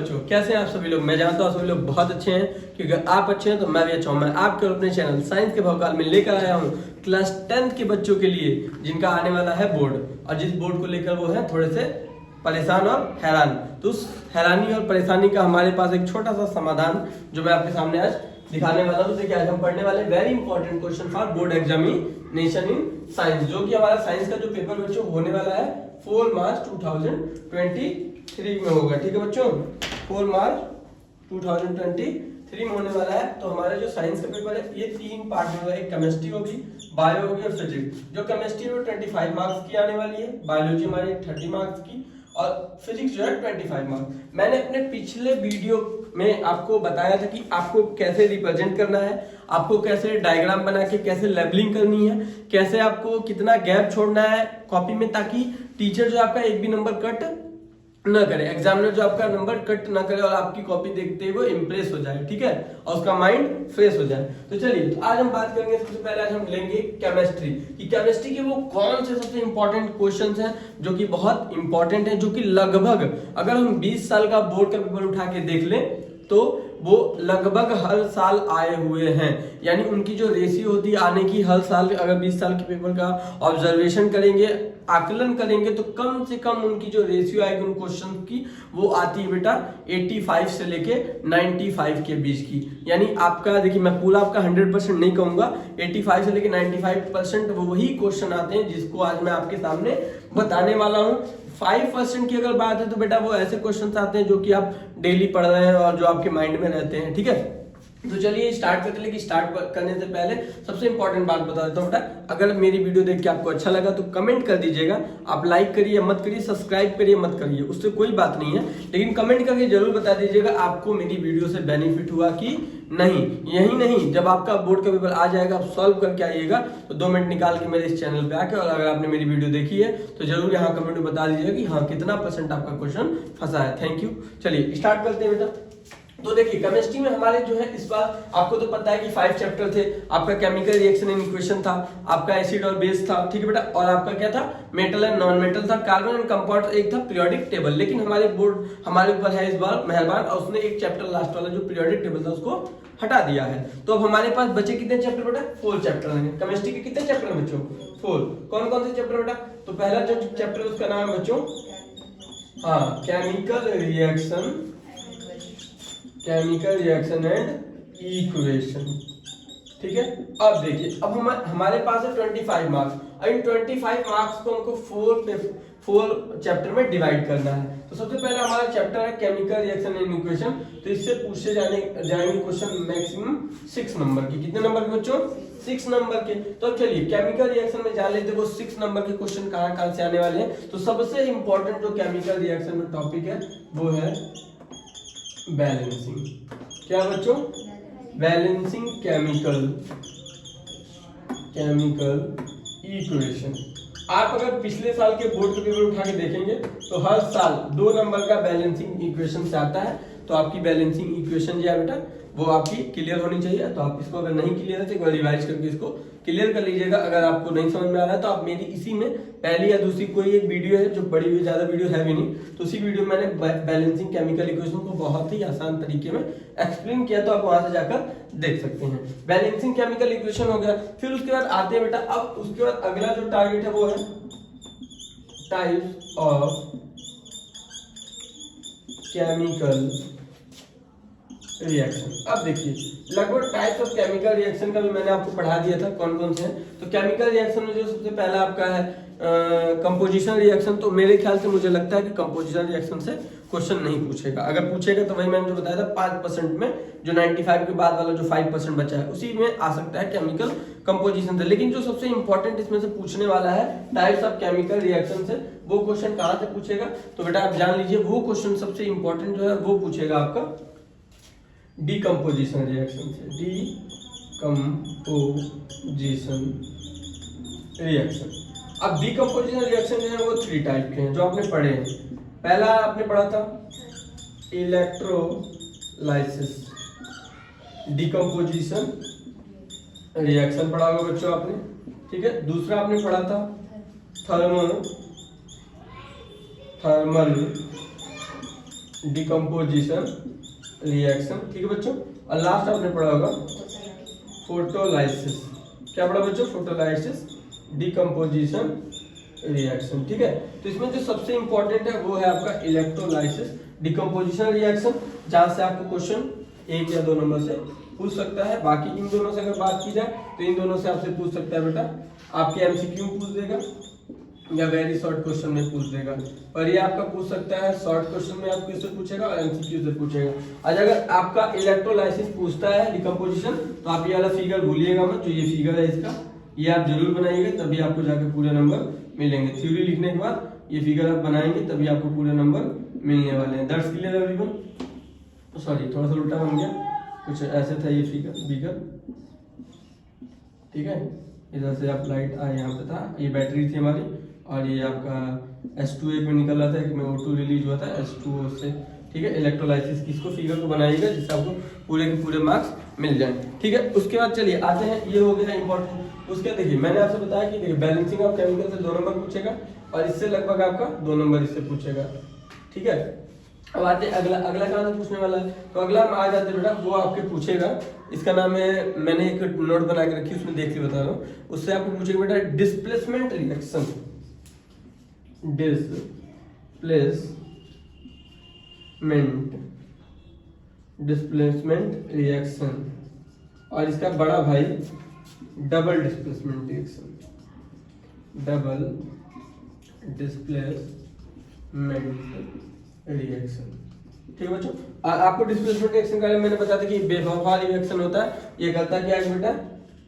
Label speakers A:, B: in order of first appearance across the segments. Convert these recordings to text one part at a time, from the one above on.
A: बच्चों कैसे हैं आप सभी लोग। मैं जानता हूँ सभी लोग बहुत अच्छे हैं, क्योंकि अगर आप अच्छे हैं तो मैं भी अच्छा हूँ। मैं आपके अपने चैनल साइंस के भवकाल में लेकर आया हूँ क्लास 10th के बच्चों के लिए, जिनका आने वाला है बोर्ड, और जिस बोर्ड को लेकर वो है थोड़े से परेशान और हैरान। तो उस हैरानी और परेशानी का हमारे पास एक छोटा सा समाधान जो मैं आपके सामने आज दिखाने वाला हूँ। देखिए, आज हम पढ़ने वाले very important question for board examination in science, जो कि हमारा साइंस का जो पेपर बच्चों होने वाला है 4 मार्च 2023 में होगा। ठीक है बच्चों, 4 मार्च 2023 में होने वाला है। तो हमारा जो साइंस का पेपर है ये 3 पार्ट में होगा। एक केमिस्ट्री होगी, बायो होगी और फिजिक्स। जो केमिस्ट्री है वो 25 मार्क्स की आने वाली है, बायोलॉजी हमारी 30 मार्क्स की, और फिजिक्स जो है 25 मार्क्स। मैंने अपने पिछले वीडियो में आपको बताया था कि आपको कैसे रिप्रेजेंट करना है, आपको कैसे डायग्राम बना के कैसे लेबलिंग करनी है, कैसे आपको कितना गैप छोड़ना है कॉपी में, ताकि टीचर जो आपका एक भी नंबर कट ना करे, एग्जामिनर जो आपका नंबर कट ना करे और आपकी कॉपी देखते हुए इंप्रेस हो जाए। ठीक है, और उसका माइंड फ्रेश हो जाए। तो चलिए, तो आज हम बात करेंगे, सबसे पहले आज हम लेंगे केमिस्ट्री कि केमिस्ट्री के वो कौन से सबसे इंपॉर्टेंट क्वेश्चंस हैं जो कि बहुत इंपॉर्टेंट हैं, जो कि लगभग अगर हम 20 साल का बोर्ड का पेपर उठा के देख लें तो वो लगभग हर साल आए हुए हैं। यानी उनकी जो रेशियो होती है आने की, हर साल अगर 20 साल के पेपर का ऑब्जर्वेशन करेंगे, आकलन करेंगे, तो कम से कम उनकी जो रेशियो आएगी उन क्वेश्चन की वो आती है बेटा 85 से लेके 95 के बीच की। यानी आपका देखिए, मैं पूरा आपका 100% नहीं कहूंगा, 85 से लेके 95% वो वही क्वेश्चन आते हैं जिसको आज मैं आपके सामने बताने वाला हूँ। 5% की अगर बात है तो बेटा वो ऐसे क्वेश्चंस आते हैं जो कि आप डेली पढ़ रहे हैं और जो आपके माइंड में रहते हैं। ठीक है, तो चलिए स्टार्ट करते हैं। लेकिन स्टार्ट करने से पहले सबसे इंपॉर्टेंट बात बता देता हूँ बेटा, अगर मेरी वीडियो देख के आपको अच्छा लगा तो कमेंट कर दीजिएगा। आप लाइक करिए मत करिए, सब्सक्राइब करिए मत करिए, उससे कोई बात नहीं है, लेकिन कमेंट करके जरूर बता दीजिएगा आपको मेरी वीडियो से बेनिफिट हुआ कि नहीं। यही नहीं, जब आपका बोर्ड का पेपर आ जाएगा, आप सॉल्व करके आइएगा, तो 2 मिनट निकाल के मेरे इस चैनल पे आके, और अगर आपने मेरी वीडियो देखी है तो जरूर यहाँ कमेंट में बता दीजिएगा कि हाँ कितना % आपका क्वेश्चन फंसा है। Thank you. चलिए स्टार्ट करते हैं बेटा। तो देखिए, केमिस्ट्री में हमारे जो है इस बार आपको तो पता है कि 5 चैप्टर थे। आपका केमिकल रिएक्शन एंड इक्वेशन था, आपका एसिड और बेस था, ठीक है बेटा, और आपका क्या था, मेटल एंड नॉन मेटल था, कार्बन एंड कंपाउंड, एक था पीरियोडिक टेबल। लेकिन हमारे बोर्ड हमारे ऊपर है इस बार मेहरबान, और उसने एक चैप्टर लास्ट वाला जो पीरियोडिक टेबल था उसको हटा दिया है। तो अब हमारे पास बचे कितने चैप्टर बेटा, 4 चैप्टर हैं। केमिस्ट्री के कितने चैप्टर हैं बच्चों, 4। कौन कौन से चैप्टर बेटा, तो पहला जो चैप्टर है उसका नाम है बच्चों, हाँ, केमिकल रिएक्शन एंड इक्वेशन। ठीक है, अब देखिए, अब हमारे पास है 25 मार्क्स, और इन 25 मार्क्स को हमको 4 चैप्टर में डिवाइड करना है। तो सबसे पहला हमारा चैप्टर है केमिकल रिएक्शन एंड इक्वेशन। तो इससे पूछे जाएंगे क्वेश्चन मैक्सिमम 6 नंबर के। कितने नंबर के बच्चों, 6 नंबर के। तो चलिए केमिकल रिएक्शन में जान लेते, वो 6 नंबर के क्वेश्चन कहाँ से आने वाले हैं। तो सबसे इंपॉर्टेंट जो केमिकल रिएक्शन में टॉपिक है वो है बैलेंसिंग। क्या बच्चों, बैलेंसिंग केमिकल इक्वेशन। आप अगर पिछले साल के बोर्ड के पेपर उठा के देखेंगे तो हर साल 2 नंबर का बैलेंसिंग इक्वेशन से आता है। तो आपकी बैलेंसिंग इक्वेशन जो है बेटा वो आपकी क्लियर होनी चाहिए। तो आप इसको अगर नहीं क्लियर है तो एक बार रिवाइज करके इसको क्लियर कर लीजिएगा। अगर आपको नहीं समझ में आ रहा है तो आप मेरी इसी में पहली या दूसरी कोई एक वीडियो है जो बड़ी हुई, ज्यादा वीडियो है भी नहीं, तो उसी वीडियो में मैंने बैलेंसिंग केमिकल इक्वेशन को बहुत ही आसान तरीके में एक्सप्लेन किया, तो आप वहां से जाकर देख सकते हैं। बैलेंसिंग केमिकल इक्वेशन हो गया। फिर उसके बाद आते हैं बेटा, अब उसके बाद अगला जो टारगेट है वो है टाइप्स ऑफ केमिकल रिएक्शन। अब देखिए, लगभग टाइप्स ऑफ केमिकल रिएक्शन का भी मैंने आपको पढ़ा दिया था कौन कौन से हैं। तो केमिकल रिएक्शन में जो सबसे पहला आपका है कंपोजिशन रिएक्शन। तो मेरे ख्याल से मुझे लगता है कि कंपोजिशन रिएक्शन से क्वेश्चन नहीं पूछेगा। अगर पूछेगा तो वही मैंने जो बताया था 5% में, जो 95 के बाद वाला जो 5% बचा है उसी में आ सकता है केमिकल कंपोजिशन से। लेकिन जो सबसे इंपॉर्टेंट इसमें से पूछने वाला है टाइप्स ऑफ केमिकल रिएक्शन से, वो क्वेश्चन कहाँ से पूछेगा, तो बेटा आप जान लीजिए वो क्वेश्चन सबसे इंपॉर्टेंट जो है वो पूछेगा आपका डीकम्पोजिशन रिएक्शन से। Decomposition reaction. अब डीकम्पोजिशन रिएक्शन जो है वो 3 टाइप के हैं जो आपने पढ़े हैं। पहला आपने पढ़ा था इलेक्ट्रोलाइसिस डीकम्पोजिशन रिएक्शन पढ़ा होगा बच्चों आपने, ठीक है। दूसरा आपने पढ़ा था थर्मल डिकम्पोजिशन रिएक्शन, ठीक है बच्चों। और लास्ट आपने पढ़ा होगा फोटोलाइसिस। क्या पढ़ा बच्चों? फोटोलाइसिस, डिकम्पोजिशन रिएक्शन, ठीक है। तो इसमें जो सबसे इंपॉर्टेंट है वो है आपका इलेक्ट्रोलाइसिस डिकम्पोजिशन रिएक्शन, जहां से आपको क्वेश्चन 1 या 2 नंबर से पूछ सकता है। बाकी इन दोनों से अगर बात की जाए तो इन दोनों से आपसे पूछ सकता है बेटा, आपके एमसीक्यू पूछ देगा या वेरी शॉर्ट क्वेश्चन में पूछ देगा। और ये आपका पूछ सकता है शॉर्ट क्वेश्चन में आपको इससे पूछेगा और एमसीक्यू से पूछेगा। आज अगर आपका इलेक्ट्रोलाइसिस पूछता है डिकम्पोजिशन, तो आप ये वाला फिगर भूलिएगा मत, जो ये फिगर है इसका, ये आप जरूर बनाइएगा, तभी आपको जाके पूरे नंबर मिलेंगे। थ्योरी लिखने के बाद ये फिगर आप बनाएंगे तभी आपको पूरे नंबर मिलने वाले हैं। That's clear everyone? सॉरी, थोड़ा सा उल्टा बन गया, कुछ ऐसे था ये फिगर, ठीक है। इधर से आप लाइट यहाँ पे था, ये बैटरी थी हमारी, और ये आपका H2 में निकल रहा था, एक में O2 रिलीज हुआ था H2O से, ठीक है। इलेक्ट्रोलाइसिस की इसको फिगर को बनाइएगा जिससे आपको पूरे के पूरे मार्क्स मिल जाए, ठीक है। उसके बाद चलिए आते हैं, ये हो गया इंपॉर्टेंट। उसके देखिए मैंने आपसे बताया कि देखिए बैलेंसिंग ऑफ केमिकल से 2 नंबर पूछेगा और इससे लगभग आपका 2 नंबर इससे पूछेगा, ठीक है। अब आते अगला कहाँ से पूछने वाला है, तो अगला हम आ जाते बेटा, वो आपके पूछेगा, इसका नाम है, मैंने एक नोट बना के रखी उसमें देख के बता रहा हूँ। उससे आपको पूछेगा बेटा डिस्प्लेसमेंट रिएक्शन, डिस्प्लेसमेंट रिएक्शन, और इसका बड़ा भाई double displacement reaction, double displacement reaction, ठीक है बच्चों। आपको डिस्प्लेसमेंट रिएक्शन का मैंने बताया था कि बेवफा रिएक्शन होता है। ये करता क्या है बेटा,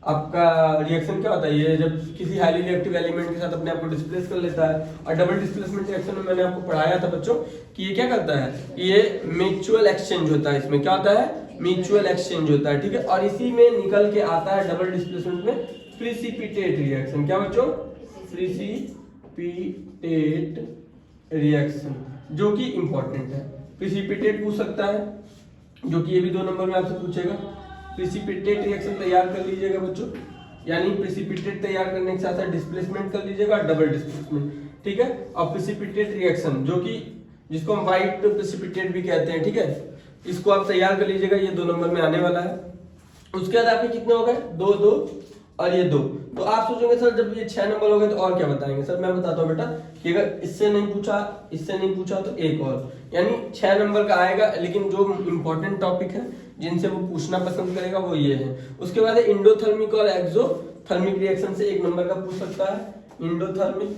A: आपका रिएक्शन क्या होता है, ये जब किसी हाईली रिएक्टिव एलिमेंट के साथ अपने आप को डिस्प्लेस कर लेता है। और डबल डिस्प्लेसमेंट रिएक्शन में मैंने आपको पढ़ाया था बच्चों कि ये क्या करता है, ये म्यूचुअल एक्सचेंज होता है। इसमें क्या होता है, म्यूचुअल एक्सचेंज होता है, ठीक है। और इसी में निकल के आता है डबल डिस्प्लेसमेंट में प्रिसिपिटेट रिएक्शन। क्या बच्चों? प्रिसिपिटेट रिएक्शन, जो कि इंपॉर्टेंट है। प्रिसिपिटेट पूछ सकता है, जो कि ये भी 2 नंबर में आपसे पूछेगा। प्रिसिपिटेट रिएक्शन तैयार कर लीजिएगा बच्चों, यानी प्रिसिपिटेट तैयार करने के साथ साथ डिस्प्लेसमेंट कर लीजिएगा, डबल डिस्प्लेसमेंट, ठीक है। और प्रिसिपिटेट रिएक्शन, जो कि जिसको हम व्हाइट प्रिसिपिटेट भी कहते हैं, ठीक है, इसको आप तैयार कर लीजिएगा, ये 2 नंबर में आने वाला है। उसके बाद आपके कितने हो गए, 2 और ये 2। तो आप सोचोगे सर जब ये 6 नंबर हो गए तो और क्या बताएंगे। सर मैं बताता हूँ बेटा कि अगर इससे नहीं पूछा तो एक और, यानी 6 नंबर का आएगा। लेकिन जो इंपॉर्टेंट टॉपिक है जिनसे वो पूछना पसंद करेगा वो ये है। उसके बाद इंडोथर्मिक और एक्सोथर्मिक रिएक्शन से 1 नंबर का पूछ सकता है। इंडोथर्मिक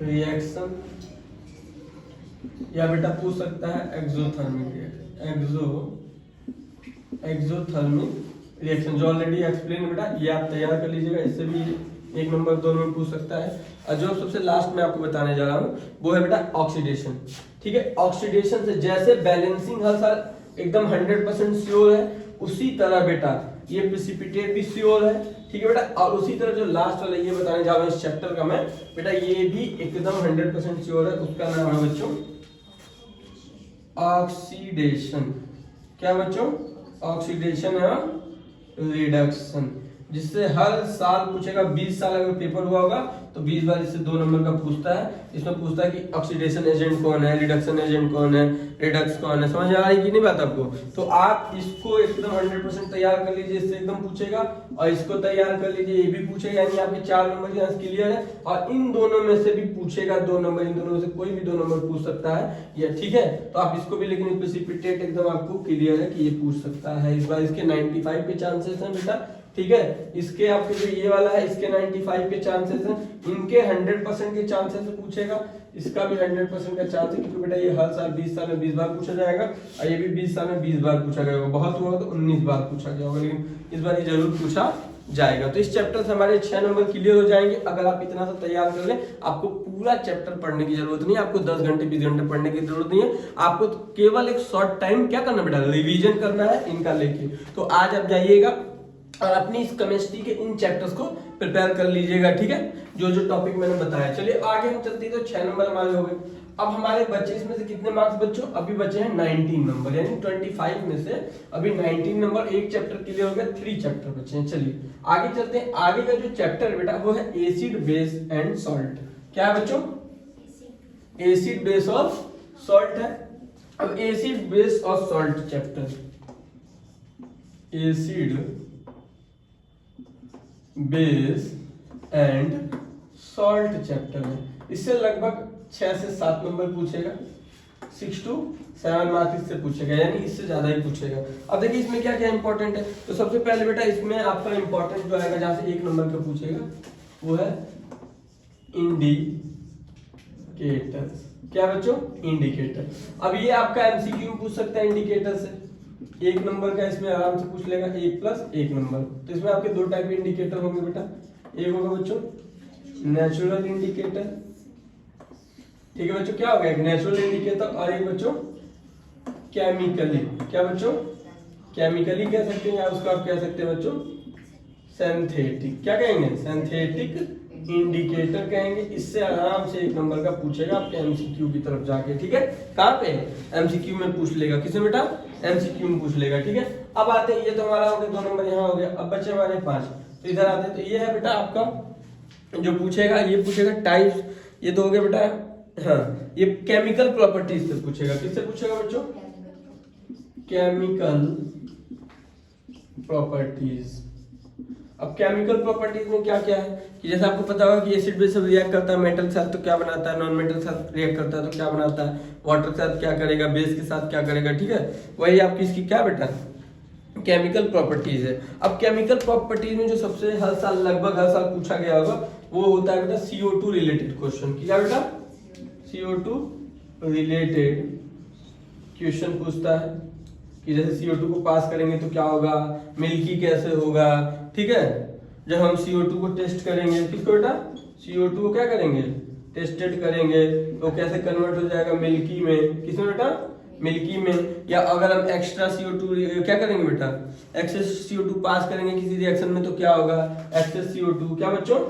A: रिएक्शन, या बेटा पूछ सकता है एक्सोथर्मिक रिएक्शन, जो ऑलरेडी एक्सप्लेन बेटा, ये आप तैयार कर लीजिएगा। इससे भी 1 नंबर 2 नंबर पूछ सकता है। और जो सबसे लास्ट में आपको बताने जा रहा हूँ वो है बेटा ऑक्सीडेशन, ठीक है। ऑक्सीडेशन से जैसे बैलेंसिंग हर साल एकदम 100% श्योर है, उसी तरह बेटा ये प्रिसिपिटेट भी श्योर है, ठीक है बेटा। और उसी तरह जो लास्ट वाला ये बताने जा रहा हूँ इस चैप्टर का मैं बेटा, ये भी एकदम 100% श्योर है। उसका नाम है बच्चों ऑक्सीडेशन। क्या बच्चों? ऑक्सीडेशन या रिडक्शन, जिससे हर साल पूछेगा। 20 साल अगर पेपर हुआ होगा तो 20 बार इससे 2 नंबर का पूछता है। इसमें पूछता है कि ऑक्सीडेशन एजेंट कौन है, रिडक्शन एजेंट कौन है, रिडक्स कौन है। समझ आ रही कि नहीं बात आपको? तो आप इसको एकदम 100% तैयार कर लीजिए, इससे एकदम पूछेगा। और इसको तैयार कर लीजिए, ये भी पूछेगा, यानी आपके 4 नंबर यहाँ क्लियर है। और इन दोनों में से भी पूछेगा 2 नंबर, इन दोनों में से कोई भी 2 नंबर पूछ सकता है ये, ठीक है। तो आप इसको भी, लेकिन प्रिसिपिटेट एकदम आपको क्लियर है कि ये पूछ सकता है। इस बार इसके 95 के चांसेस हैं बेटा, ठीक है। इसके आपके जो ये वाला है इसके 95 के चांसेस हैं, इनके 100% के चांसेस से पूछेगा। इसका भी 100% का चांस है, क्योंकि बेटा ये हर साल 20 साल में 20 बार पूछा जाएगा। और ये भी 20 साल में 20 बार पूछा गया होगा। बहुत हुआ तो 19 बार पूछा गया होगा, लेकिन इस बार ये जरूर पूछा जाएगा। तो इस चैप्टर से हमारे 6 नंबर क्लियर हो जाएंगे। अगर आप इतना सा तैयार कर ले, आपको पूरा चैप्टर पढ़ने की जरूरत नहीं है, आपको 10 घंटे 20 घंटे पढ़ने की जरूरत नहीं है। आपको केवल एक शॉर्ट टाइम क्या करना बेटा, रिवीजन करना है इनका लेके। तो आज आप जाइएगा और अपनी इस केमिस्ट्री के इन चैप्टर्स को प्रिपेयर कर लीजिएगा, ठीक है, जो जो टॉपिक मैंने बताया। चलिए आगे हम चलते हैं। तो 6 नंबर हमारे हो गए। अब हमारे बच्चे इसमें से कितने मार्क्स बच्चों? अभी बचे हैं 19 नंबर, यानी 25 में से अभी 19 नंबर। एक चैप्टर क्लियर हो गया, 3 चैप्टर बचे हैं। चलिए आगे चलते हैं। आगे का जो चैप्टर है बेटा वो है एसिड बेस एंड सॉल्ट। क्या है बच्चों? एसिड बेस ऑफ सॉल्ट है। अब acid base of salt chapter, acid base and salt chapter है। इससे लगभग 6 से 7 नंबर पूछेगा, 6 to 7 मार्क्स इससे पूछेगा, यानी इससे ज्यादा ही पूछेगा। अब देखिए इसमें क्या क्या इंपॉर्टेंट है। तो सबसे पहले बेटा इसमें आपका इंपॉर्टेंट जो आएगा, जहां से 1 नंबर का पूछेगा, वो है इंडिकेटर। क्या बच्चों? इंडिकेटर। अब ये आपका एमसीक्यू में पूछ सकता है इंडिकेटर से। 1 नंबर का इसमें आराम से पूछ लेगा, 1 + 1 नंबर। तो इसमें आपके 2 टाइप के इंडिकेटर होंगे बेटा। एक होगा बच्चों नेचुरल इंडिकेटर, ठीक है बच्चों, क्या होगा? एक नेचुरल इंडिकेटर, और एक बच्चों केमिकली। क्या बच्चों? केमिकली कह सकते हैं, या उसको आप कह सकते हैं बच्चों सिंथेटिक। क्या कहेंगे? सिंथेटिक इंडिकेटर कहेंगे। इससे आराम से 1 नंबर का पूछेगा आपके एमसीक्यू की तरफ जाके, ठीक है। कहाँ पे? एमसीक्यू में पूछ लेगा। किसमें बेटा? एमसीक्यू में पूछ लेगा, ठीक है। अब आते हैं, ये तो हमारा हो गया 2 नंबर, यहाँ हो गया। अब बच्चे हमारे 5। तो इधर आते हैं, तो ये है बेटा आपका जो पूछेगा, ये पूछेगा टाइप्स। ये तो हो गया बेटा, हाँ, ये केमिकल प्रॉपर्टीज से पूछेगा। किससे पूछेगा बच्चों? Chemical properties. अब केमिकल प्रॉपर्टीज में क्या क्या है कि जैसे आपको पता होगा कि एसिड बेस रिएक्ट करता है मेटल के साथ तो क्या बनाता है, नॉन मेटल के साथ रिएक्ट करता है तो क्या बनाता है, वाटर के साथ क्या करेगा, बेस के साथ क्या करेगा, ठीक है। वही आपकी इसकी क्या बेटा केमिकल प्रॉपर्टीज है। अब केमिकल प्रॉपर्टीज में जो सबसे हर साल लगभग हर साल पूछा गया होगा वो होता है बेटा CO2 रिलेटेड क्वेश्चन। क्या बेटा? CO2 रिलेटेड क्वेश्चन पूछता है कि जैसे CO2 को पास करेंगे तो क्या होगा, मिल्की कैसे होगा, ठीक है। जब हम CO2 को टेस्ट करेंगे, किसको बेटा? CO2 को क्या करेंगे? टेस्टेड करेंगे, तो कैसे कन्वर्ट हो जाएगा मिल्की में, किसमें बेटा? मिल्की में। या अगर हम एक्स्ट्रा CO2 क्या करेंगे बेटा? एक्सेस CO2 पास करेंगे किसी रिएक्शन में तो क्या होगा? Access CO2। क्या बच्चों?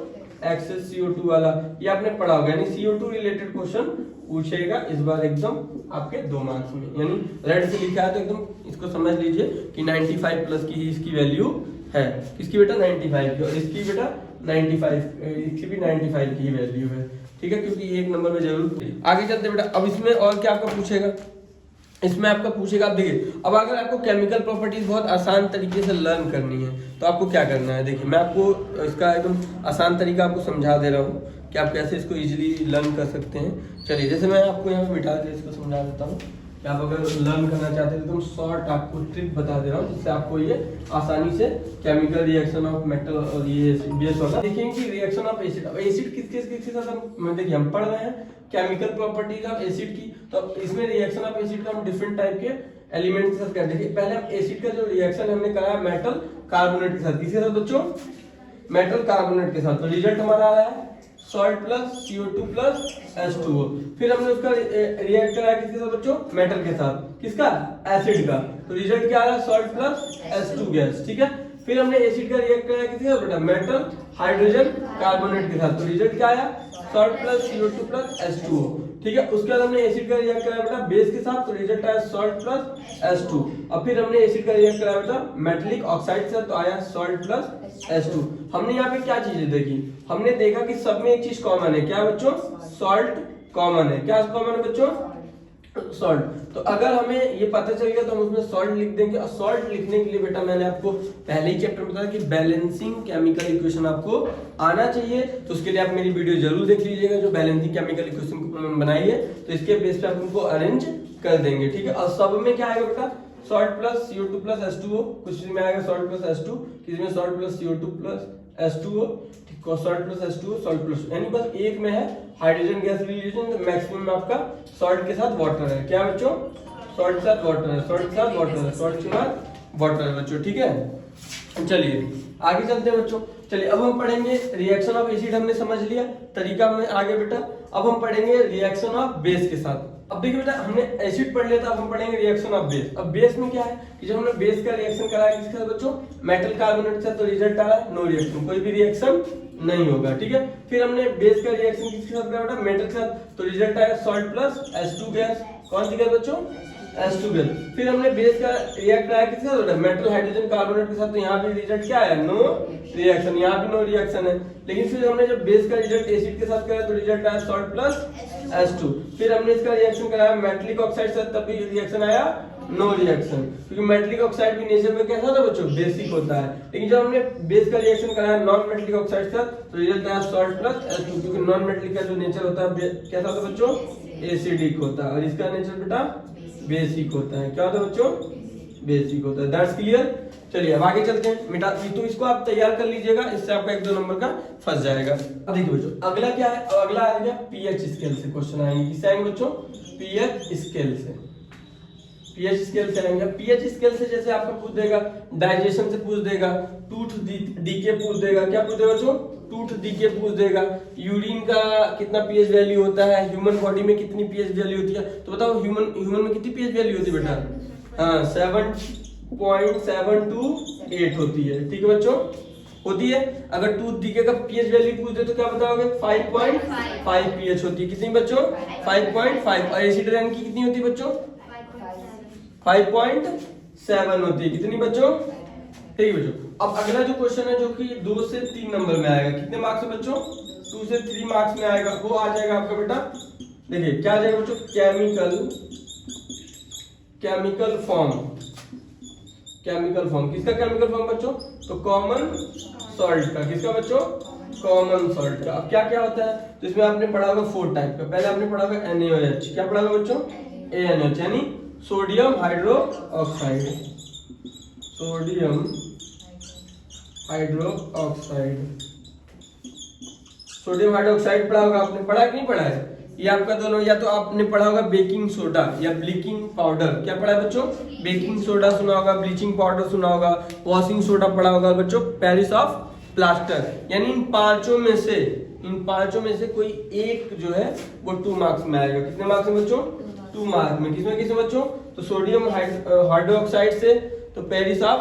A: एक्सेस CO2 वाला, ये आपने पढ़ा होगा। यानी CO2 रिलेटेड क्वेश्चन पूछेगा इस बार एकदम आपके 2 मार्क्स में। यानी रेड से लिखा है तो एकदम इसको समझ लीजिए कि 95 प्लस की इसकी वैल्यू है। किसकी बेटा? 95 की। और इसकी बेटा 95, इसकी भी 95 की वैल्यू है, ठीक है, क्योंकि 1 नंबर में जरूर। आगे चलते बेटा। अब इसमें और क्या आपका पूछेगा? इसमें आपका पूछेगा, आप देखिए, अब अगर आपको केमिकल प्रॉपर्टीज बहुत आसान तरीके से लर्न करनी है तो आपको क्या करना है। देखिए मैं आपको इसका एकदम आसान तरीका आपको समझा दे रहा हूँ कि आप कैसे इसको इजीली लर्न कर सकते हैं। चलिए जैसे मैं आपको यहाँ पे बिठा के इसको समझा देता हूँ कि आप अगर लर्न करना चाहते हैं तो शॉर्ट आपको ट्रिक बता दे रहा हूँ जिससे आपको ये आसानी से केमिकल रिएक्शन ऑफ मेटल और ये बेस होगा। देखेंगे कि रिएक्शन ऑफ एसिड, अब एसिड किसके साथ हम देखिए हम पढ़ रहे हैं केमिकल प्रॉपर्टीज ऑफ एसिड की। तो इसमें रिएक्शन ऑफ एसिड का हम डिफरेंट टाइप के एलिमेंट के साथ करते हैं। पहले हम एसिड का जो रिएक्शन हमने कराया मेटल कार्बोनेट के साथ, किसके साथ बच्चों? मेटल कार्बोनेट के साथ। तो रिजल्ट हमारा आ रहा है salt plus CO2 plus H2O। फिर हमने उसका रिएक्ट कराया किसके साथ बच्चों? मेटल के साथ। किसका? एसिड का। तो रिजल्ट क्या आ रहा है? सॉल्ट प्लस H2 गैस, ठीक है। फिर हमने एसिड का रिएक्ट कराया किसके साथ बेटा? मेटल हाइड्रोजन कार्बोनेट के साथ। तो रिजल्ट क्या आया? Salt plus CO2 plus H2O, ठीक है। उसके बाद हमने एसिड का रिएक्ट कराया बेटा बेस के साथ, तो रिजल्ट आया सॉल्ट प्लस H2। अब फिर हमने एसिड का रिएक्ट कराया बेटा मेटलिक ऑक्साइड से, तो आया सॉल्ट प्लस H2। हमने यहाँ पे क्या चीजें देखी? हमने देखा कि सब में एक चीज कॉमन है। क्या बच्चों? सॉल्ट कॉमन है। क्या कॉमन है बच्चों? सॉल्ट। तो अगर हमें ये पता चल गया तो हम उसमें सॉल्ट लिख देंगे। और सॉल्ट लिखने के लिए बेटा मैंने आपको पहले ही चैप्टर में बताया कि बैलेंसिंग केमिकल इक्वेशन आपको आना चाहिए। तो उसके लिए आप मेरी वीडियो जरूर देख लीजिएगा जो बैलेंसिंग केमिकल इक्वेशन को बनाई है। तो इसके बेस पे आप उनको अरेंज कर देंगे, ठीक है। और सब में क्या आएगा बेटा? Salt plus CO2 plus H2O। कुछ में आएगा सॉल्ट प्लस H2, किसी में salt plus CO2 plus H2O, ठीक है। Salt plus H2O, salt plus, यानी बस एक में है हाइड्रोजन गैस रिलेशन। तो मैक्सिमम आपका सॉल्ट के साथ वाटर है। क्या बच्चों? सॉल्ट के साथ वाटर है, सॉल्ट के साथ वाटर है, सॉल्ट के साथ वाटर है बच्चों, ठीक है। चलिए आगे चलते हैं बच्चों। चलिए अब हम पढ़ेंगे रिएक्शन ऑफ एसिड, हमने समझ लिया तरीका में आगे बेटा। अब हम पढ़ेंगे रिएक्शन ऑफ बेस के साथ। अब देखिए बेटा हमने एसिड पढ़ लिया था, अब हम पढ़ेंगे रिएक्शन ऑफ बेस। अब बेस में क्या है कि जब हमने बेस का रिएक्शन कराया किसके साथ बच्चों? मेटल कार्बोनेट से, तो रिजल्ट आ रहा है नो रिएक्शन, कोई भी रिएक्शन नहीं होगा, ठीक है। फिर हमने बेस का रिएक्शन किसके साथ कराया बेटा? मेटल के साथ, तो रिजल्ट आया सॉल्ट प्लस H2 गैस। कौन सी गैस बच्चों? H2 gas. फिर हमने बेस का रिएक्ट कराया किसके साथ बेटा? मेटल हाइड्रोजन कार्बोनेट के साथ, तो यहाँ भी रिजल्ट क्या है? No reaction. यहाँ भी नो रिएक्शन है। लेकिन फिर हमने जब बेस का रिजल्ट एसिड के साथ कराया तो रिजल्ट आया सॉल्ट प्लस H2। फिर हमने इसका रिएक्शन कराया मेटलिक ऑक्साइड से, तब भी रिएक्शन आया नो रिएक्शन, क्योंकि मेटलिक ऑक्साइड भी नेचर में कैसा था बच्चों, बेसिक होता है। लेकिन जब हमने बेस का रिएक्शन कराया नॉन मेटलिक ऑक्साइड से, तो रिजल्ट आया सॉल्ट प्लस H2, क्योंकि नॉन मेटलिक का जो नेचर होता है कैसा होता है बच्चों, एसिडिक होता है, और इसका नेचर बेटा बेसिक होता है। क्या होता है बच्चों, बेसिक होता है। That's clear. चलिए अब आगे चलते हैं। मिटा तो इसको आप तैयार कर लीजिएगा, इससे आपका 1-2 नंबर का फंस जाएगा। अब देखिए बच्चों अगला क्या है, अगला आएगा पीएच स्केल से क्वेश्चन आएंगे। किससे आएंगे बच्चों, पीएच स्केल से। पीएच स्केल से आएंगे। पीएच स्केल से जैसे आपको पूछ देगा डाइजेशन से पूछ देगा, टूथ डीके पूछ देगा, क्या पूछ देगा बच्चों, टूथ डीके पूछ देगा, यूरिन का कितना पीएच वैल्यू होता है, ह्यूमन बॉडी में कितनी पीएच वैल्यू होती है, तो बताओ ह्यूमन में कितनी पीएच वैल्यू होती है बेटा, हाँ 7.728 होती है। ठीक है बच्चों, होती है। अगर टूथ डीके का पीएच वैल्यू पूछ दे तो क्या बताओगे, 5.5 पीएच होती है। कितनी बच्चों, 5.5। और एसिड की कितनी होती है बच्चों, 5.7 होती है। कितनी बच्चों, ठीक है बच्चों। अब अगला जो क्वेश्चन है जो कि 2 से 3 नंबर में आएगा, कितने मार्क्स में बच्चों, 2 से 3 मार्क्स में आएगा, वो आ जाएगा आपका बेटा, देखिए क्या आ जाएगा बच्चों, केमिकल फॉर्म। केमिकल फॉर्म किसका, केमिकल फॉर्म बच्चों, तो कॉमन सॉल्ट का। किसका बच्चों, कॉमन सॉल्ट का। अब क्या क्या होता है, तो इसमें आपने पढ़ा होगा 4 टाइप का। पहले आपने पढ़ा होगा NaOH, क्या पढ़ा होगा बच्चों, ANH यानी sodium hydro oxide, sodium hydro oxide, sodium hydroxide पढ़ा होगा आपने, पढ़ा कि नहीं पढ़ा है, ये आपका दोनों, या तो आपने पढ़ा होगा बेकिंग सोडा या ब्लीचिंग पाउडर। क्या पढ़ा है बच्चों, बेकिंग सोडा सुना होगा, ब्लीचिंग पाउडर सुना होगा, वॉशिंग सोडा पढ़ा होगा बच्चों, पेरिस ऑफ प्लास्टर। यानी इन पांचों में से कोई एक जो है वो 2 मार्क्स में आएगा। कितने मार्क्स में बच्चों, 2 मार्क्स में। किसमें किसमें बच्चों, तो सोडियम हाइड्रोक्साइड से, तो Paris of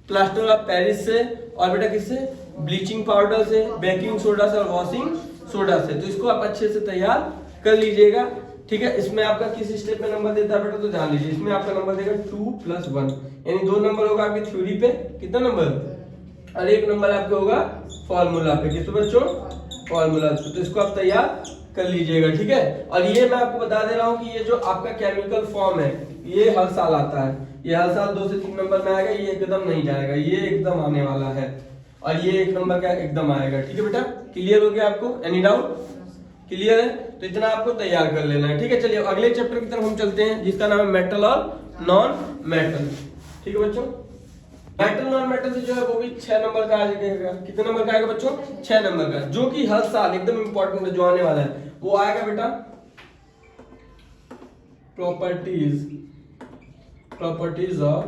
A: plaster of Paris से, और बेटा किससे, ब्लीचिंग पाउडर से, बेकिंग सोडा से, और वॉशिंग सोडा से। तो इसको आप अच्छे से तैयार कर लीजिएगा। ठीक है, इसमें आपका किस स्टेप में नंबर देता है बेटा, तो जान लीजिए। इसमें आपका नंबर देगा 2+1, यानी 2 नंबर होगा आपकी थ्योरी पे, कितना नंबर, और 1 नंबर आपका होगा फॉर्मूला पे। किस बच्चों, फॉर्मूला। तो इसको आप तैयार कर लीजिएगा। ठीक है, और ये मैं आपको बता दे रहा हूँ कि ये जो आपका केमिकल फॉर्म है ये हर साल आता है, ये हर साल 2 से 3 नंबर में आएगा, ये एकदम नहीं जाएगा, ये एकदम आने वाला है, और ये 1 नंबर का एकदम आएगा। ठीक है बेटा, क्लियर हो गया आपको, एनी डाउट, क्लियर है, तो इतना आपको तैयार कर लेना है। ठीक है, चलिए अगले चैप्टर की तरफ हम चलते हैं, जिसका नाम है मेटल और नॉन मेटल। ठीक है बच्चों, मेटल नॉन मेटल से जो है वो भी 6 नंबर का आ जाएगा। कितने नंबर का आएगा बच्चों, 6 नंबर का, जो कि हर साल एकदम इंपॉर्टेंट जो आने वाला है वो आएगा बेटा, properties of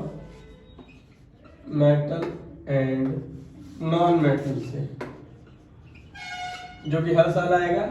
A: metal and non metal से, जो कि हर साल आएगा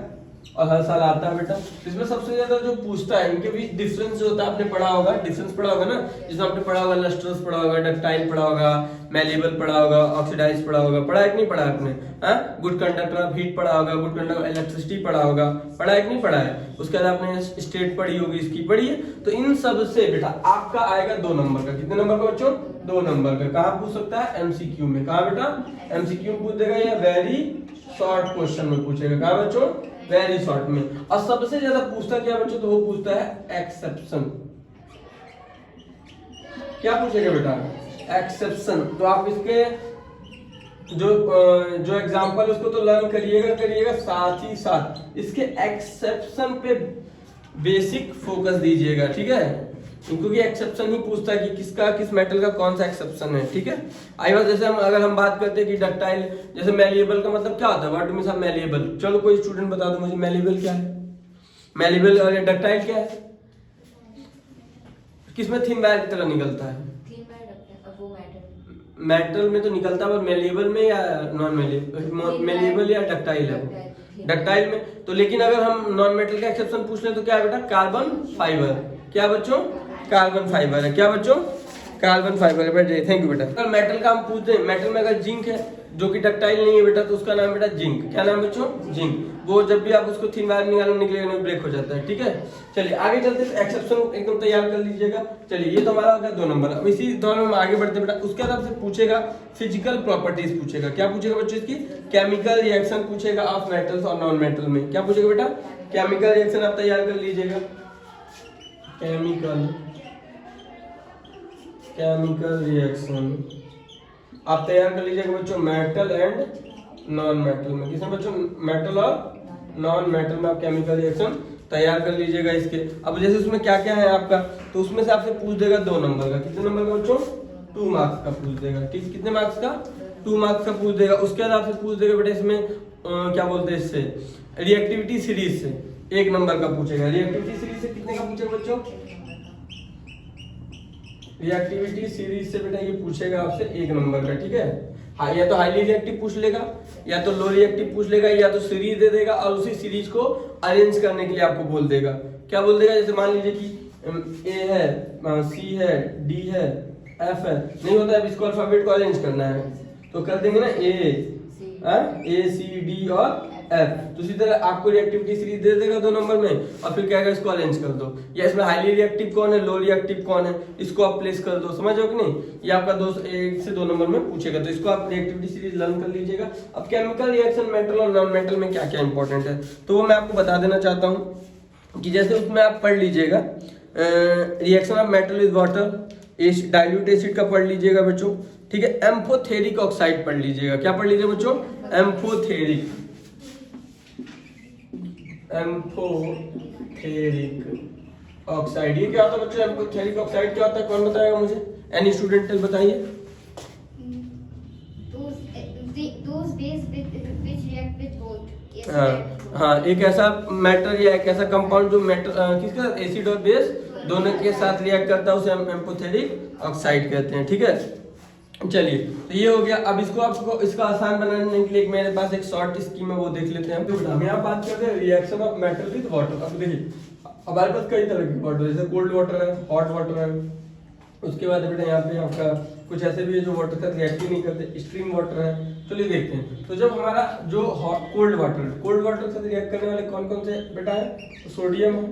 A: और हर साल आता है बेटा। इसमें सबसे ज्यादा जो पूछता है इनके बीच डिफरेंस जो होता है, आपने पढ़ा होगा, डिफरेंस पढ़ा होगा ना, जिसमें आपने पढ़ा होगा लस्ट्रस पढ़ा होगा, डक्टाइल पढ़ा होगा, मैलेबल पढ़ा होगा, ऑक्सीडाइज पढ़ा होगा, पढ़ा है कि नहीं पढ़ा आपने, हाँ, गुड कंडक्टर ऑफ हीट पढ़ा होगा, गुड कंडक्टर ऑफ इलेक्ट्रिसिटी पढ़ा होगा, पढ़ा है कि नहीं पढ़ा है। उसके बाद आपने स्टेट पढ़ी होगी, इसकी पढ़ी है। तो इन सब से बेटा आपका आएगा 2 नंबर का। कितने नंबर का बच्चों, 2 नंबर का। कहाँ पूछ सकता है, एमसीक्यू में। कहाँ बेटा, एमसीक्यू में पूछ देगा, या वेरी शॉर्ट क्वेश्चन में पूछेगा। कहाँ बच्चों, वेरी शॉर्ट में। और सबसे ज्यादा पूछता क्या बच्चों, तो वो पूछता है एक्सेप्शन। क्या पूछेगा बेटा, एक्सेप्शन। तो आप इसके जो एग्जांपल उसको तो लर्न करिएगा, साथ ही साथ इसके एक्सेप्शन पे बेसिक फोकस दीजिएगा। ठीक है, क्योंकि एक्सेप्शन ही पूछता है कि किसका, किस मेटल का कौन सा एक्सेप्शन है। ठीक है, आई बात, जैसे अगर हम बात करते हैं कि डक्टाइल, जैसे मैलिएबल का मतलब क्या होता है, व्हाट मींस मैलिएबल। चलो कोई स्टूडेंट बता दो मुझे, मैलिएबल क्या है, मैलिएबल और डक्टाइल क्या है, किसमें थिन वायर की तरह निकलता है, मेटल में तो निकलता है, और मैलिएबल में या नॉन मैलिएबल या डक्टाइल है वो, डक्टाइल में। तो लेकिन अगर हम नॉन मेटल का एक्सेप्शन पूछ लें तो क्या है बेटा, कार्बन फाइबर। क्या बच्चों, कार्बन फाइबर है। क्या बच्चों, कार्बन फाइबर है बेटा। थैंक यू बेटा। अगर मेटल का हम पूछते हैं, मेटल में अगर जिंक है, जो कि डक्टाइल नहीं है बेटा, तो उसका नाम बेटा जिंक। क्या नाम है बच्चों? जिंक। वो जब भी आप उसको थिन वायर निकलेगा ब्रेक हो जाता है। ठीक है, चलिए आगे चलते हैं। एक्सेप्शन एकदम तैयार कर लीजिएगा। चलिए ये तो हमारा हो गया 2 नंबर। अब इसी दौरान हम आगे बढ़ते बेटा, उसके बाद से पूछेगा फिजिकल प्रॉपर्टीज पूछेगा। क्या पूछेगा बच्चों? इसकी केमिकल रिएक्शन पूछेगा ऑफ मेटल्स और नॉन मेटल में। क्या पूछेगा बेटा? केमिकल रिएक्शन आप तैयार कर लीजिएगा। केमिकल रिएक्शन आप तैयार कर लीजिएगा बच्चों मेटल एंड नॉन मेटल में। किसमें बच्चों? मेटल और नॉन मेटल में आप केमिकल रिएक्शन तैयार कर लीजिएगा इसके। अब जैसे उसमें क्या क्या है आपका, तो उसमें से आपसे पूछ देगा 2 नंबर का। कितने नंबर का बच्चों? 2 मार्क्स का पूछ देगा। ठीक, कितने मार्क्स का? 2 मार्क्स का पूछ देगा। उसके बाद आपसे पूछ देगा बेटा इसमें क्या बोलते हैं इससे, रिएक्टिविटी सीरीज से 1 नंबर का पूछेगा। रिएक्टिविटी सीरीज से कितने का पूछेगा बच्चों? रिएक्टिविटी सीरीज से बेटा ये पूछेगा आपसे 1 नंबर का। ठीक है, हाँ, या तो हाईली रिएक्टिव पूछ लेगा, या तो लो रिएक्टिव पूछ लेगा, या तो सीरीज दे देगा और उसी सीरीज को अरेंज करने के लिए आपको बोल देगा। क्या बोल देगा? जैसे मान लीजिए कि ए है, सी है, डी है, एफ है, नहीं होता है, इसको अल्फाबेट को अरेंज करना है तो कर देंगे ना ए सी डी और एफ। तो इसी तरह आपको रिएक्टिविटी सीरीज दे देगा 2 नंबर में और फिर कहेगा इसको अरेंज कर दो, या इसमें हाईली रिएक्टिव कौन है, लो रिएक्टिव कौन है, इसको आप प्लेस कर दो। समझ हो कि नहीं? ये आपका 1 से 2 नंबर में पूछेगा, तो इसको आप रिएक्टिविटी सीरीज लर्न कर लीजिएगा। अब केमिकल रिएक्शन मेटल और नॉन मेटल में क्या क्या इंपॉर्टेंट है तो वो मैं आपको बता देना चाहता हूँ कि जैसे उसमें आप पढ़ लीजिएगा reaction of metal with water, dilute acid का पढ़ लीजिएगा बच्चों। ठीक है, एम्फोथेरिक ऑक्साइड पढ़ लीजिएगा। क्या पढ़ लीजिएगा बच्चों? एम्फोथेरिक ऑक्साइड। ये क्या होता है बच्चों? एम्फोथेरिक ऑक्साइड क्या होता है? कौन बताएगा मुझे? एनी स्टूडेंट बताइए। हाँ, एक ऐसा मैटर या एक ऐसा कंपाउंड जो मैटर किसके साथ, एसिड और बेस दोनों के साथ रिएक्ट करता है, उसे हम एम्फोथेरिक ऑक्साइड कहते हैं। ठीक है, चलिए तो ये हो गया। अब इसको आपको इसका आसान बनाने के लिए मेरे पास एक शॉर्ट स्कीम है, वो देख लेते हैं। तो हम यहाँ बात करते हैं reaction of metal with water. अब देखिए हमारे पास कई तरह की वाटर, जैसे कोल्ड वाटर है, हॉट वाटर है, उसके बाद बेटा यहाँ पे आपका कुछ ऐसे भी है जो वाटर के साथ रिएक्ट ही नहीं करते, स्ट्रीम वाटर है। चलिए देखते हैं। तो जब हमारा जो कोल्ड वाटर के साथ रिएक्ट करने वाले कौन कौन से बेटा है? तो सोडियम है,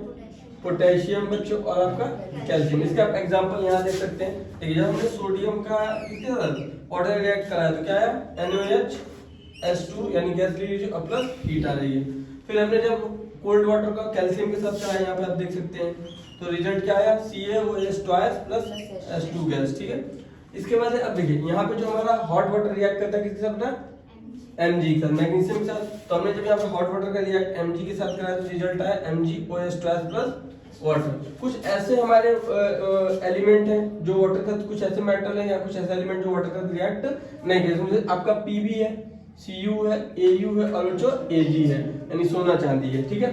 A: पोटेशियम बच्चों और आपका कैल्शियम। इसका आप एग्जांपल यहाँ देख सकते हैं। देखिए जब हमने सोडियम का किसके साथ वाटर रिएक्ट कराया तो क्या है? NaOH यानी गैस लीजिए और प्लस हीट आ रही है। फिर हमने जब कोल्ड वाटर का कैल्शियम के साथ कराया, यहाँ पे आप देख सकते हैं, तो रिजल्ट क्या आया? CaOH plus H2 gas. ठीक है, इसके बाद अब देखिए यहाँ पे जो हमारा हॉट वाटर रिएक्ट करता है किसके साथ ना? Mg के साथ, मैग्नीशियम के साथ। तो हमने जब यहाँ पे हॉट वाटर का रिएक्ट Mg के साथ कराया तो रिजल्ट आया MgOH प्लस वाटर। कुछ ऐसे हमारे एलिमेंट हैं जो वाटर के साथ, कुछ ऐसे मेटल है या कुछ ऐसे एलिमेंट जो वाटर के साथ रिएक्ट नहीं करते। आपका Pb है, Cu है, Au है और जो Ag है यानी सोना चांदी है। ठीक है,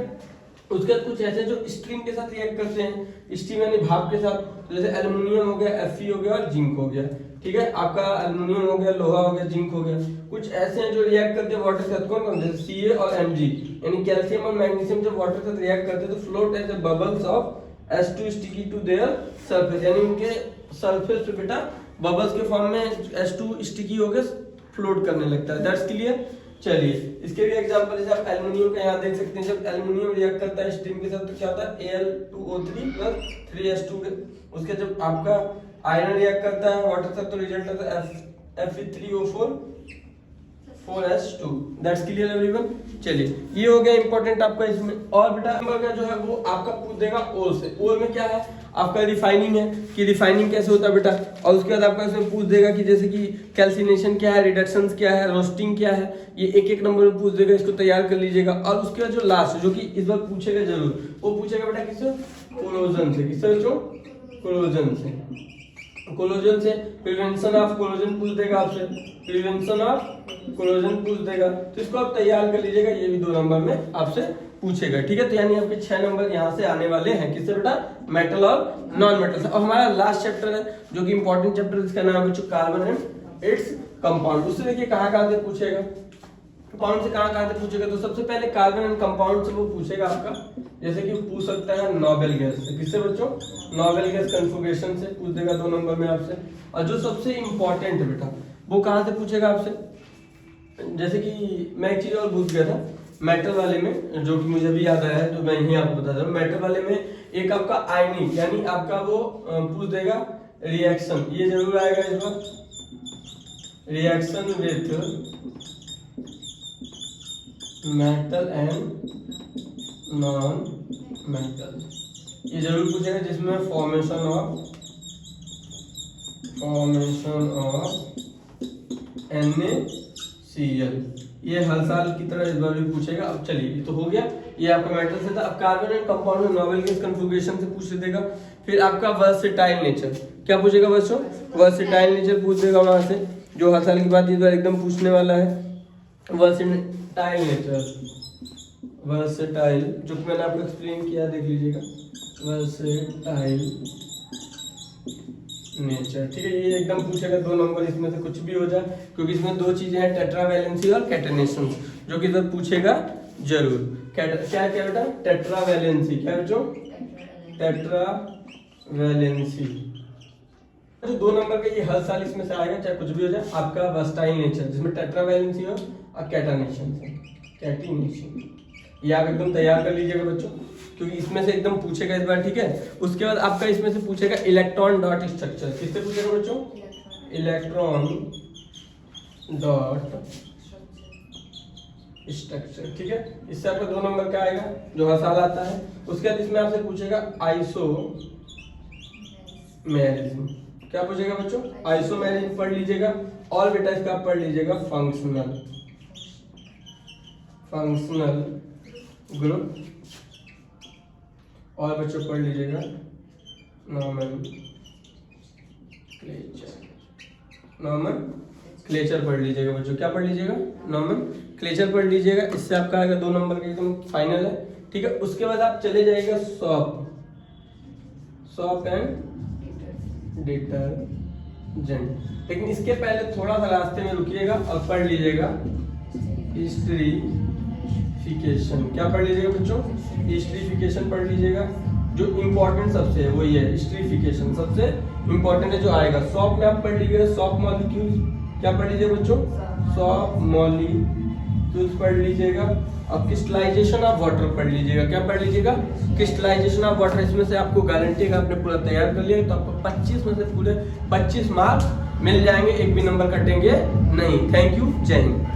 A: उसके बाद कुछ ऐसे जो स्ट्रीम के साथ रिएक्ट करते हैं, स्ट्रीम यानी भाप के साथ, तो जैसे एल्युमिनियम हो गया, Fe हो गया और जिंक हो गया। ठीक है, आपका एल्युमिनियम हो गया, लोहा हो गया, जिंक हो गया। कुछ ऐसे हैं जो रिएक्ट करते हैं वाटर के साथ, कौन कौन? जैसे Ca और Mg यानी कैल्शियम और मैग्नीशियम जब वाटर के साथ रिएक्ट करते हैं तो float as a bubbles of H2 sticky to their surface, यानी उनके सरफेस पे बेटा बबल्स के फॉर्म में H2 स्टिकी होकर फ्लोट करने लगता है। That's clear. चलिए इसके भी एग्जांपल जैसे आप एल्युमिनियम का यहाँ देख सकते हैं। जब एल्युमिनियम रिएक्ट करता है स्ट्रीम के साथ तो क्या होता है? Al2O3 plus 3H2। उसके जब आपका आयरन रिएक्ट करता है वाटर के साथ तो रिजल्ट आता है Fe3O4 4H2। That's clear everyone. चलिए ये हो गया इंपॉर्टेंट आपका इसमें। और बेटा नंबर का जो है वो आपका पूछ देगा ओर से। ओर में क्या है? आपका रिफाइनिंग है कि रिफाइनिंग कैसे होता है बेटा। और उसके बाद आपका इसमें पूछ देगा कि जैसे कि कैल्सिनेशन क्या है, रिडक्शन क्या है, रोस्टिंग क्या है, ये एक एक नंबर में पूछ देगा। इसको तैयार कर लीजिएगा। और उसके बाद जो लास्ट जो कि इस बार पूछेगा जरूर, वो पूछेगा बेटा किससे? कोरोजन से। किससे बच्चों? कोरोजन से। कोलोजन से प्रिवेंशन ऑफ कोलोजन पूछ देगा आपसे, प्रिवेंशन ऑफ कोलोजन पूछ देगा। तो इसको आप तैयार कर लीजिएगा, ये भी 2 नंबर में आपसे पूछेगा। ठीक है, तो यानी आपके 6 नंबर यहाँ से आने वाले हैं। किससे बेटा? मेटल और नॉन मेटल से। और हमारा लास्ट चैप्टर है जो कि इंपॉर्टेंट चैप्टर, जिसका नाम है कार्बन एंड इट्स कंपाउंड। उससे देखिए कहाँ से पूछेगा, कौन से कहाँ से पूछेगा। तो सबसे पहले कार्बन एंड कंपाउंड से वो पूछेगा आपका, जैसे कि पूछ सकता है नोबेल गैस से। किससे बच्चों? नोबेल गैस कन्फिग्रेशन से पूछ देगा 2 नंबर में आपसे। और जो सबसे इंपॉर्टेंट है बेटा वो कहाँ से पूछेगा आपसे? जैसे कि मैं एक चीज और पूछ गया था मेटल वाले में, जो कि मुझे भी याद आया है, तो मैं यही आपको बता दूं। मेटल वाले में एक आपका आयनिक यानी आपका वो पूछ देगा रिएक्शन, ये जरूर आएगा इस बार, reaction with metal and non metal, ये जरूर पूछेगा, जिसमें फॉर्मेशन ऑफ NaCl, ये हर साल की तरह इस बार भी पूछेगा। अब चलिए, ये तो हो गया, ये आपका मेटल से था। अब कार्बन एंड कंपाउंड में नोबेल गैस कन्फिग्रेशन से पूछ देगा। फिर आपका वर्सेटाइल नेचर, क्या पूछेगा बच्चों? वर्सेटाइल नेचर पूछ देगा वहां से, जो हर साल की बात इस बार एकदम पूछने वाला है। वर्सेटाइल नेचर, वर्सेटाइल जो कि मैंने आपको एक्सप्लेन किया, देख लीजिएगा, वर्सेटाइल नेचर, ठीक है। ये एकदम पूछेगा 2 नंबर, इसमें से कुछ भी हो जाए, क्योंकि इसमें 2 चीजें हैं, टेट्रावैलेंसी और कैटेनेशन, जो कि इधर पूछेगा जरूर। क्या क्या बेटा? टेट्रावैलेंसी, क्या बच्चों? टेट्रावैलेंसी, जो 2 नंबर का, ये हर साल इसमें से आएगा, चाहे कुछ भी हो जाए। आपका वर्सेटाइल नेचर, जिसमें टेट्रावैलेंसी और कैटेनेशन, ये आप एकदम तैयार कर लीजिएगा बच्चों, क्योंकि इसमें से एकदम पूछेगा इस बार, ठीक है। उसके बाद आपका इसमें से पूछेगा इलेक्ट्रॉन डॉट स्ट्रक्चर, किससे पूछेगा बच्चों? इलेक्ट्रॉन डॉट स्ट्रक्चर, ठीक है। इससे आपका 2 नंबर का आएगा, जो हर साल आता है। उसके बाद इसमें आपसे पूछेगा आइसोमेरिज्म, क्या पूछेगा बच्चों? आइसोमेरिज्म पढ़ लीजिएगा। और बेटा इसका आप पढ़ लीजिएगा फंक्शनल ग्रुप, और बच्चों पढ़ लीजिएगा नॉमेनक्लेचर पढ़ लीजिएगा बच्चों। क्या पढ़ लीजिएगा? नॉमेनक्लेचर पढ़ लीजिएगा। इससे आपका आएगा 2 नंबर का एकदम फाइनल है, ठीक है। उसके बाद आप चले जाइएगा सॉप एंड डिटर्जेंट, लेकिन इसके पहले थोड़ा सा रास्ते में रुकिएगा और पढ़ लीजिएगा हिस्ट्रीफिकेशन। क्या पढ़ लीजिएगा बच्चों? हिस्ट्रीफिकेशन पढ़ लीजिएगा। जो इम्पोर्टेंट सबसे है वही है हिस्ट्रीफिकेशन, सबसे इम्पोर्टेंट है जो आएगा। सॉप में आप पढ़ लीजिएगा सॉप मॉलिक्यूल्स, क्या पढ़ लीजिएगा बच्चों? सॉप मॉलिक्यूल्स पढ़ लीजिएगा। और क्रिस्टलाइजेशन ऑफ वाटर पढ़ लीजिएगा। क्या पढ़ लीजिएगा? Crystallisation of water. इसमें से आपको गारंटी है, आपने पूरा तैयार कर लिया तो आपको 25 में से पूरे 25 मार्क्स मिल जाएंगे, एक भी नंबर कटेंगे नहीं। थैंक यू, जय हिंद।